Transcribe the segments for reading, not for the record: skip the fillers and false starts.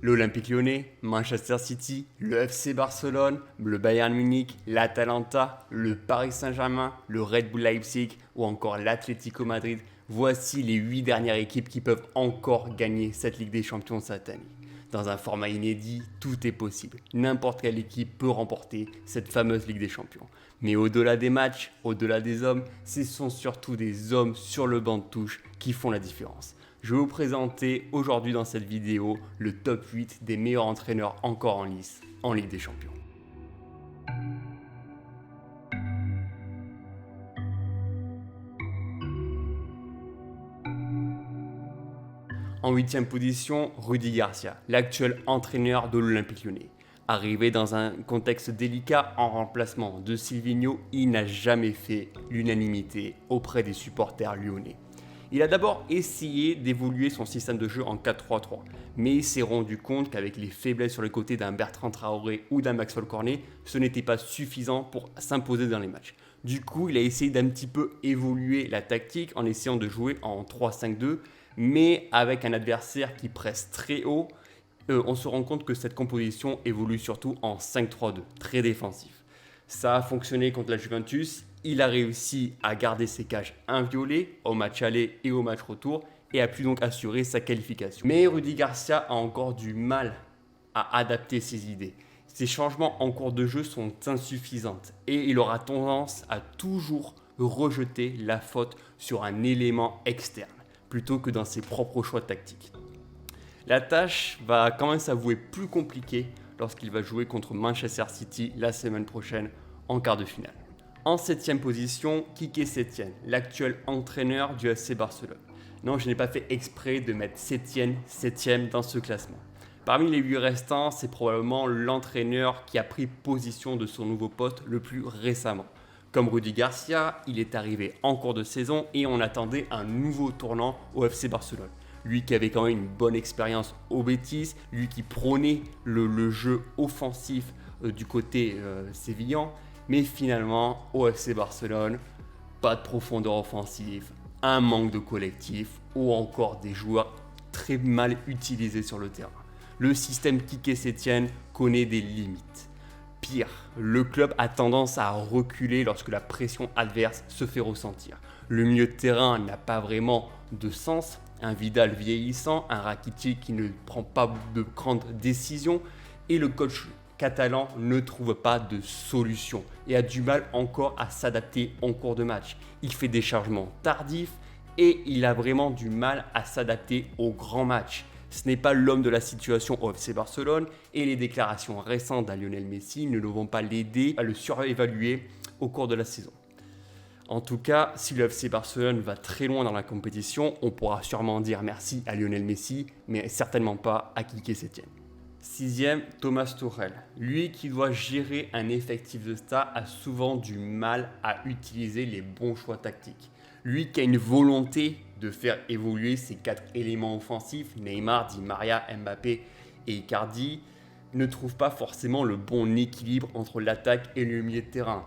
L'Olympique Lyonnais, Manchester City, le FC Barcelone, le Bayern Munich, l'Atalanta, le Paris Saint-Germain, le Red Bull Leipzig ou encore l'Atlético Madrid, voici les 8 dernières équipes qui peuvent encore gagner cette Ligue des Champions cette année. Dans un format inédit, tout est possible. N'importe quelle équipe peut remporter cette fameuse Ligue des Champions. Mais au-delà des matchs, au-delà des hommes, ce sont surtout des hommes sur le banc de touche qui font la différence. Je vais vous présenter aujourd'hui dans cette vidéo le top 8 des meilleurs entraîneurs encore en lice en Ligue des Champions. En 8e position, Rudy Garcia, l'actuel entraîneur de l'Olympique Lyonnais. Arrivé dans un contexte délicat en remplacement de Silvinho, il n'a jamais fait l'unanimité auprès des supporters lyonnais. Il a d'abord essayé d'évoluer son système de jeu en 4-3-3, mais il s'est rendu compte qu'avec les faiblesses sur les côtés d'un Bertrand Traoré ou d'un Maxwell Cornet, ce n'était pas suffisant pour s'imposer dans les matchs. Du coup, il a essayé d'un petit peu évoluer la tactique en essayant de jouer en 3-5-2, mais avec un adversaire qui presse très haut. On se rend compte que cette composition évolue surtout en 5-3-2, très défensif. Ça a fonctionné contre la Juventus, il a réussi à garder ses cages inviolées au match aller et au match retour et a pu donc assurer sa qualification. Mais Rudy Garcia a encore du mal à adapter ses idées. Ses changements en cours de jeu sont insuffisants et il aura tendance à toujours rejeter la faute sur un élément externe plutôt que dans ses propres choix tactiques. La tâche va quand même s'avouer plus compliquée lorsqu'il va jouer contre Manchester City la semaine prochaine en quart de finale. En 7e position, Quique Sétienne, l'actuel entraîneur du FC Barcelone. Non, je n'ai pas fait exprès de mettre Sétienne 7e dans ce classement. Parmi les 8 restants, c'est probablement l'entraîneur qui a pris position de son nouveau poste le plus récemment. Comme Rudy Garcia, il est arrivé en cours de saison et on attendait un nouveau tournant au FC Barcelone. Lui qui avait quand même une bonne expérience au Betis, lui qui prônait le jeu offensif du côté sévillan. Mais finalement, au FC Barcelone, pas de profondeur offensive, un manque de collectif ou encore des joueurs très mal utilisés sur le terrain. Le système Quique Sétienne connaît des limites. Pire, le club a tendance à reculer lorsque la pression adverse se fait ressentir. Le milieu de terrain n'a pas vraiment de sens. Un Vidal vieillissant, un Rakitic qui ne prend pas de grandes décisions et le coach catalan ne trouve pas de solution et a du mal encore à s'adapter en cours de match. Il fait des changements tardifs et il a vraiment du mal à s'adapter aux grands matchs. Ce n'est pas l'homme de la situation au FC Barcelone et les déclarations récentes d'un Lionel Messi ne vont pas l'aider à le surévaluer au cours de la saison. En tout cas, si le FC Barcelone va très loin dans la compétition, on pourra sûrement dire merci à Lionel Messi, mais certainement pas à Quique Sétienne. 6e, Thomas Tuchel. Lui qui doit gérer un effectif de star a souvent du mal à utiliser les bons choix tactiques. Lui qui a une volonté de faire évoluer ses 4 éléments offensifs, Neymar, Di Maria, Mbappé et Icardi, ne trouve pas forcément le bon équilibre entre l'attaque et le milieu de terrain.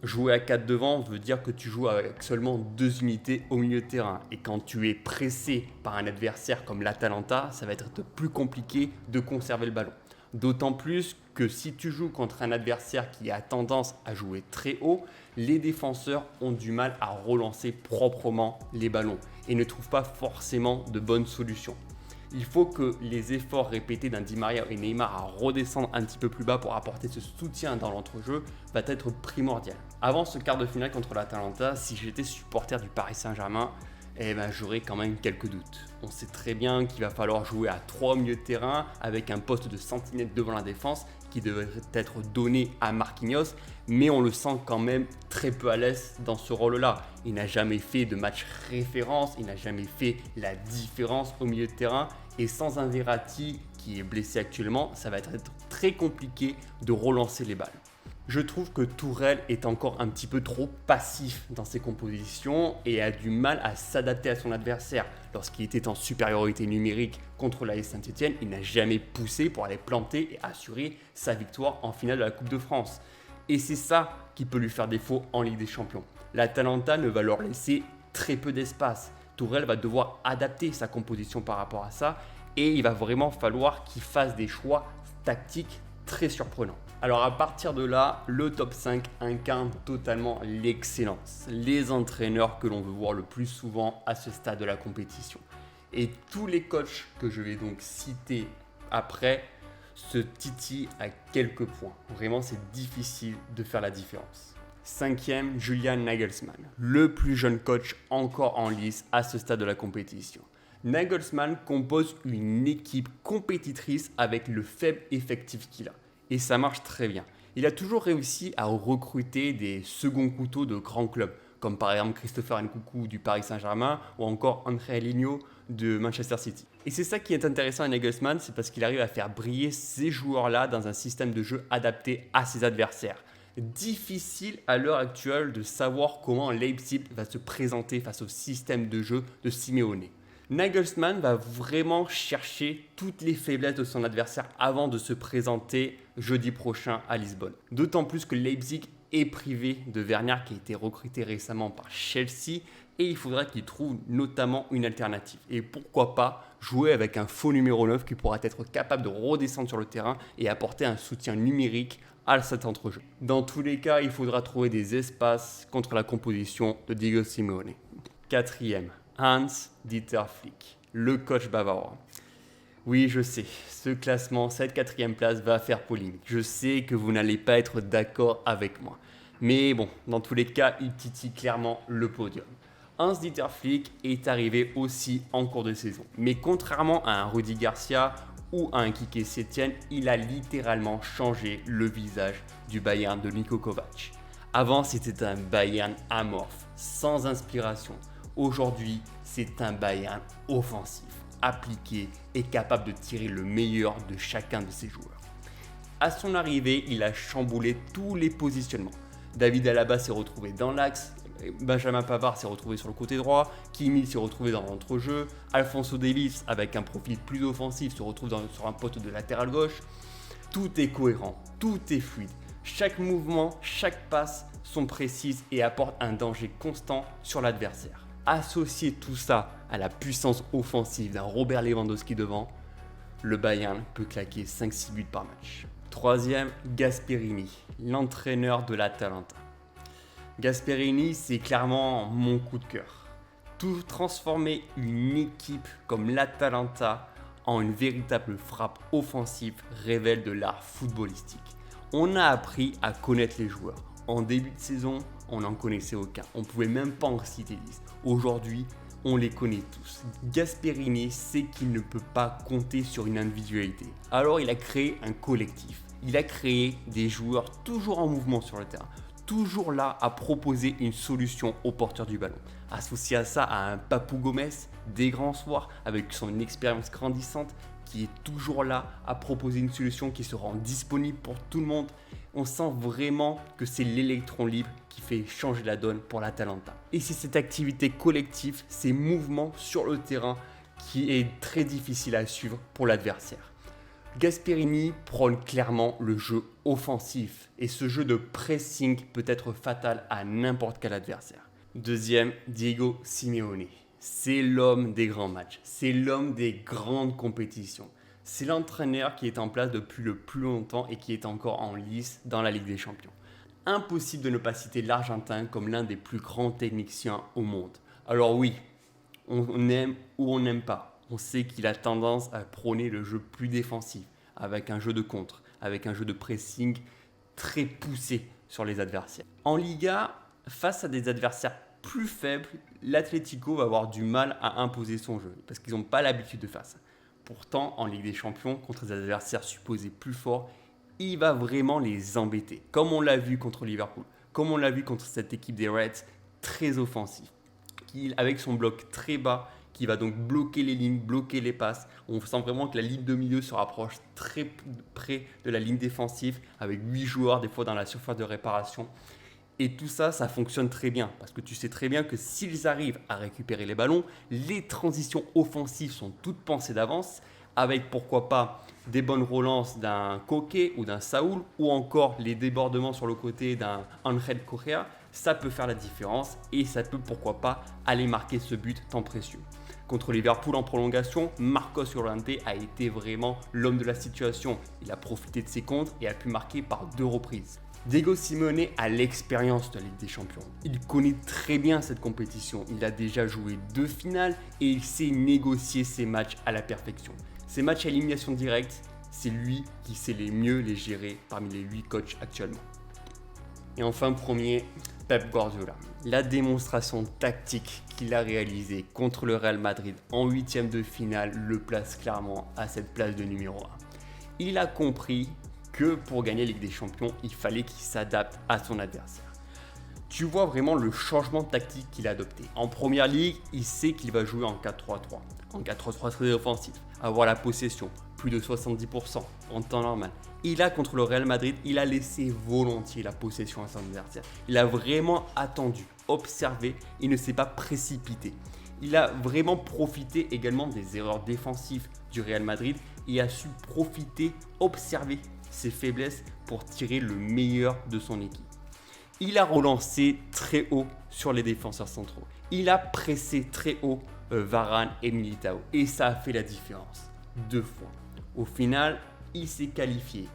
Jouer à 4 devant veut dire que tu joues avec seulement 2 unités au milieu de terrain. Et quand tu es pressé par un adversaire comme l'Atalanta, ça va être plus compliqué de conserver le ballon. D'autant plus que si tu joues contre un adversaire qui a tendance à jouer très haut, les défenseurs ont du mal à relancer proprement les ballons et ne trouvent pas forcément de bonnes solutions. Il faut que les efforts répétés d'un Di Maria et Neymar à redescendre un petit peu plus bas pour apporter ce soutien dans l'entrejeu va être primordial. Avant ce quart de finale contre l'Atalanta, si j'étais supporter du Paris Saint-Germain, j'aurais quand même quelques doutes. On sait très bien qu'il va falloir jouer à 3 au milieu de terrain avec un poste de sentinelle devant la défense qui devrait être donné à Marquinhos, mais on le sent quand même très peu à l'aise dans ce rôle-là. Il n'a jamais fait de match référence, il n'a jamais fait la différence au milieu de terrain et sans un Verratti qui est blessé actuellement, ça va être très compliqué de relancer les balles. Je trouve que Tourelle est encore un petit peu trop passif dans ses compositions et a du mal à s'adapter à son adversaire. Lorsqu'il était en supériorité numérique contre l'AS Saint-Etienne, il n'a jamais poussé pour aller planter et assurer sa victoire en finale de la Coupe de France. Et c'est ça qui peut lui faire défaut en Ligue des Champions. L'Atalanta ne va leur laisser très peu d'espace. Tourelle va devoir adapter sa composition par rapport à ça et il va vraiment falloir qu'il fasse des choix tactiques très surprenants. Alors à partir de là, le top 5 incarne totalement l'excellence, les entraîneurs que l'on veut voir le plus souvent à ce stade de la compétition. Et tous les coachs que je vais donc citer après se titillent à quelques points. Vraiment, c'est difficile de faire la différence. Cinquième, Julian Nagelsmann, le plus jeune coach encore en lice à ce stade de la compétition. Nagelsmann compose une équipe compétitrice avec le faible effectif qu'il a. Et ça marche très bien. Il a toujours réussi à recruter des seconds couteaux de grands clubs, comme par exemple Christopher Nkunku du Paris Saint-Germain ou encore André Ligno de Manchester City. Et c'est ça qui est intéressant à Nagelsmann, c'est parce qu'il arrive à faire briller ces joueurs-là dans un système de jeu adapté à ses adversaires. Difficile à l'heure actuelle de savoir comment Leipzig va se présenter face au système de jeu de Simeone. Nagelsmann va vraiment chercher toutes les faiblesses de son adversaire avant de se présenter jeudi prochain à Lisbonne. D'autant plus que Leipzig est privé de Werner qui a été recruté récemment par Chelsea et il faudra qu'il trouve notamment une alternative. Et pourquoi pas jouer avec un faux numéro 9 qui pourra être capable de redescendre sur le terrain et apporter un soutien numérique à cet entrejeu. Dans tous les cas, il faudra trouver des espaces contre la composition de Diego Simeone. Quatrième, Hans-Dieter Flick, le coach bavarois. Oui, je sais, ce classement, cette quatrième place va faire polémique. Je sais que vous n'allez pas être d'accord avec moi. Mais bon, dans tous les cas, il titille clairement le podium. Hans-Dieter Flick est arrivé aussi en cours de saison. Mais contrairement à un Rudi Garcia ou à un Quique Setien, il a littéralement changé le visage du Bayern de Niko Kovac. Avant, c'était un Bayern amorphe, sans inspiration. Aujourd'hui, c'est un Bayern offensif, appliqué et capable de tirer le meilleur de chacun de ses joueurs. À son arrivée, il a chamboulé tous les positionnements. David Alaba s'est retrouvé dans l'axe, Benjamin Pavard s'est retrouvé sur le côté droit, Kimmich s'est retrouvé dans l'entrejeu, Alphonso Davies avec un profil plus offensif se retrouve sur un poste de latéral gauche. Tout est cohérent, tout est fluide. Chaque mouvement, chaque passe sont précises et apportent un danger constant sur l'adversaire. Associer tout ça à la puissance offensive d'un Robert Lewandowski devant, le Bayern peut claquer 5-6 buts par match. Troisième, Gasperini, l'entraîneur de l'Atalanta. Gasperini, c'est clairement mon coup de cœur. Tout transformer une équipe comme l'Atalanta en une véritable frappe offensive révèle de l'art footballistique. On a appris à connaître les joueurs. En début de saison, on n'en connaissait aucun. On ne pouvait même pas en citer 10. Aujourd'hui, on les connaît tous. Gasperini sait qu'il ne peut pas compter sur une individualité. Alors il a créé un collectif. Il a créé des joueurs toujours en mouvement sur le terrain, toujours là à proposer une solution au porteur du ballon. Associé à ça à un Papou Gomez des grands soirs avec son expérience grandissante qui est toujours là à proposer une solution qui se rend disponible pour tout le monde. On sent vraiment que c'est l'électron libre qui fait changer la donne pour l'Atalanta. Et c'est cette activité collective, ces mouvements sur le terrain qui est très difficile à suivre pour l'adversaire. Gasperini prône clairement le jeu offensif et ce jeu de pressing peut être fatal à n'importe quel adversaire. Deuxième, Diego Simeone. C'est l'homme des grands matchs, c'est l'homme des grandes compétitions. C'est l'entraîneur qui est en place depuis le plus longtemps et qui est encore en lice dans la Ligue des Champions. Impossible de ne pas citer l'Argentin comme l'un des plus grands techniciens au monde. Alors oui, on aime ou on n'aime pas. On sait qu'il a tendance à prôner le jeu plus défensif, avec un jeu de contre, avec un jeu de pressing très poussé sur les adversaires. En Liga, face à des adversaires plus faibles, l'Atlético va avoir du mal à imposer son jeu, parce qu'ils n'ont pas l'habitude de faire ça. Pourtant, en Ligue des Champions, contre des adversaires supposés plus forts, il va vraiment les embêter, comme on l'a vu contre Liverpool, comme on l'a vu contre cette équipe des Reds, très offensif, qui, avec son bloc très bas, qui va donc bloquer les lignes, bloquer les passes. On sent vraiment que la ligne de milieu se rapproche très près de la ligne défensive, avec 8 joueurs des fois dans la surface de réparation. Et tout ça, ça fonctionne très bien, parce que tu sais très bien que s'ils arrivent à récupérer les ballons, les transitions offensives sont toutes pensées d'avance, avec pourquoi pas des bonnes relances d'un Koke ou d'un Saúl, ou encore les débordements sur le côté d'un Angel Correa. Ça peut faire la différence et ça peut pourquoi pas aller marquer ce but tant précieux. Contre Liverpool en prolongation, Marcos Llorente a été vraiment l'homme de la situation. Il a profité de ses contres et a pu marquer par 2 reprises. Diego Simeone a l'expérience de la Ligue des Champions. Il connaît très bien cette compétition. Il a déjà joué 2 finales et il sait négocier ses matchs à la perfection. Ces matchs à élimination directe, c'est lui qui sait les mieux les gérer parmi les 8 coachs actuellement. Et enfin, premier, Pep Guardiola. La démonstration tactique qu'il a réalisée contre le Real Madrid en 8e de finale le place clairement à cette place de numéro 1. Il a compris que pour gagner la Ligue des Champions, il fallait qu'il s'adapte à son adversaire. Tu vois vraiment le changement tactique qu'il a adopté. En première ligue, il sait qu'il va jouer en 4-3-3. En 4-3-3 très offensif, avoir la possession, plus de 70% en temps normal. Et là, contre le Real Madrid, il a laissé volontiers la possession à son adversaire. Il a vraiment attendu, observé, il ne s'est pas précipité. Il a vraiment profité également des erreurs défensives du Real Madrid et a su profiter, observer ses faiblesses pour tirer le meilleur de son équipe. Il a relancé très haut sur les défenseurs centraux. Il a pressé très haut Varane et Militao. Et ça a fait la différence. 2 fois. Au final, il s'est qualifié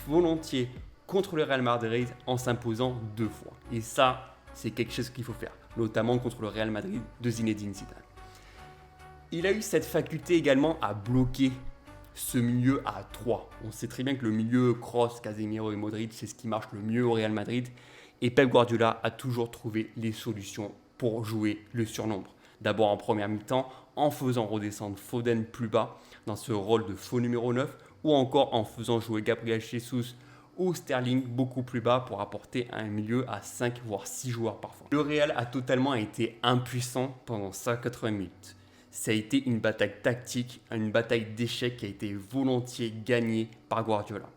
volontiers contre le Real Madrid en s'imposant 2 fois. Et ça, c'est quelque chose qu'il faut faire. Notamment contre le Real Madrid de Zinedine Zidane. Il a eu cette faculté également à bloquer ce milieu à 3. On sait très bien que le milieu Kroos, Casemiro et Modric, c'est ce qui marche le mieux au Real Madrid. Et Pep Guardiola a toujours trouvé les solutions pour jouer le surnombre. D'abord en première mi-temps, en faisant redescendre Foden plus bas dans ce rôle de faux numéro 9, ou encore en faisant jouer Gabriel Jesus ou Sterling beaucoup plus bas pour apporter un milieu à 5 voire 6 joueurs parfois. Le Real a totalement été impuissant pendant 180 minutes. Ça a été une bataille tactique, une bataille d'échecs qui a été volontiers gagnée par Guardiola.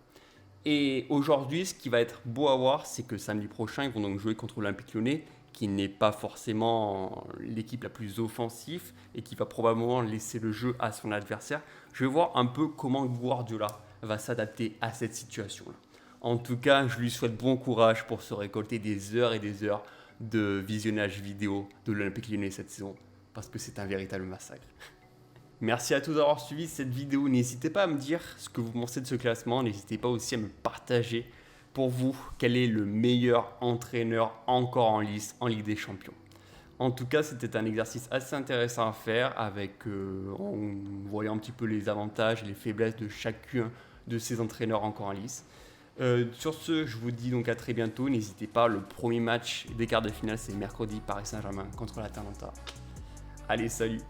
Et aujourd'hui, ce qui va être beau à voir, c'est que samedi prochain, ils vont donc jouer contre l'Olympique Lyonnais, qui n'est pas forcément l'équipe la plus offensive et qui va probablement laisser le jeu à son adversaire. Je vais voir un peu comment Guardiola va s'adapter à cette situation-là. En tout cas, je lui souhaite bon courage pour se récolter des heures et des heures de visionnage vidéo de l'Olympique Lyonnais cette saison, parce que c'est un véritable massacre. Merci à tous d'avoir suivi cette vidéo. N'hésitez pas à me dire ce que vous pensez de ce classement. N'hésitez pas aussi à me partager pour vous quel est le meilleur entraîneur encore en lice en Ligue des Champions. En tout cas, c'était un exercice assez intéressant à faire en voyant un petit peu les avantages et les faiblesses de chacun de ces entraîneurs encore en lice. Sur ce, je vous dis donc à très bientôt. N'hésitez pas, le premier match des quarts de finale, c'est mercredi, Paris Saint-Germain contre l'Atalanta. Allez, salut!